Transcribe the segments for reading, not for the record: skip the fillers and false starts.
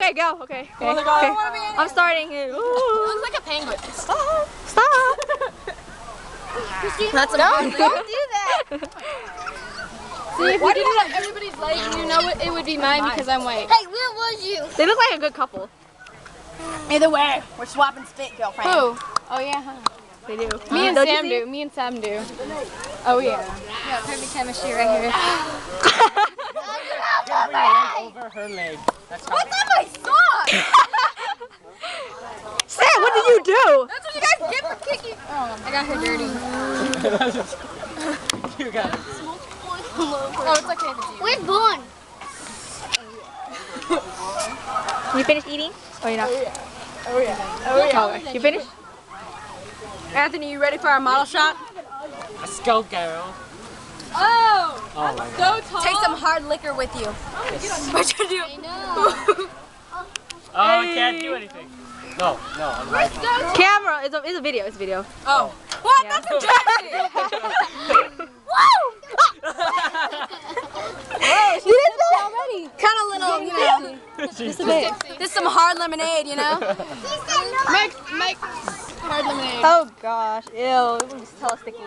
Okay, go. Okay. Oh my Okay. God. Okay. I'm starting it. It looks like a penguin. Stop. Stop. That's Don't do that. See, if you did it on everybody's leg, you know it would be mine because I'm white. Hey, where was you? They look like a good couple. Either way, we're swapping spit, girlfriend. Who? Oh yeah, huh? They do. Me and Don't you Sam see do. it? Me and Sam do. Oh yeah. Yeah, perfect chemistry right here. Bring your leg over her leg. That's how. What's on my sock? Sam, what did you do? That's what you guys get for kicking. Oh, I got her dirty. You got it. Oh, it's okay if it's you. Where's Born? You finished eating? Or you not? Oh yeah. Oh, okay. You finished? Anthony, you ready for our model shot? Let's go, girl. Oh, Oh my so God. tall. Take some hard liquor with you. What you do? I know. Oh, I can't do anything. No, I'm hiding. Camera. It's a video. It's a video. Oh. What? Yeah. That's embarrassing. You did that already. Kind of little, you know. Just a bit. This is some hard lemonade, you know. Mike, hard lemonade. Oh gosh. Ew. It was hella sticky. I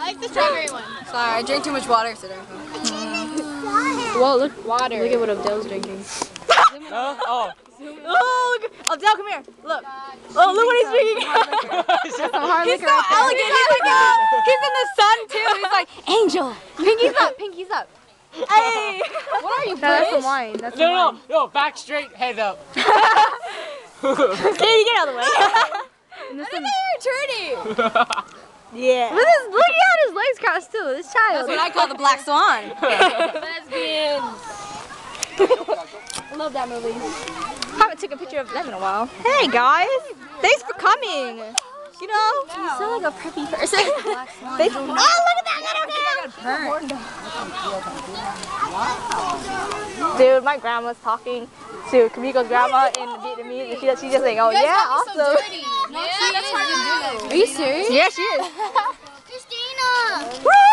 like the strawberry one. Sorry, I drank too much water today. Whoa, look. Water. Look at what Abdel's drinking. No? Oh. Oh, look. Abdel, come here. Look. Oh, look what he's drinking. Some hard He's liquor so right there. elegant. He's in the sun too. He's like, Angel. Pinkies up. Pinkies up. Hey. What are you, That's some British? wine. That's some wine. No, back straight, head up. Katie, get out of the way. Yeah. Look at his legs crossed too. This child. That's what I call the Black Swan. Lesbians. I love that movie. Haven't took a picture of them in a while. Hey guys, thanks for coming. You know, you sound like a preppy person. Thanks. Oh, look at that little girl. Dude, my grandma's talking to Kamiko's grandma in Vietnamese, and she's just like, oh yeah, awesome. So dirty. Yeah, that's hard to do. Are you serious? Yeah, she is. Christina! Woo!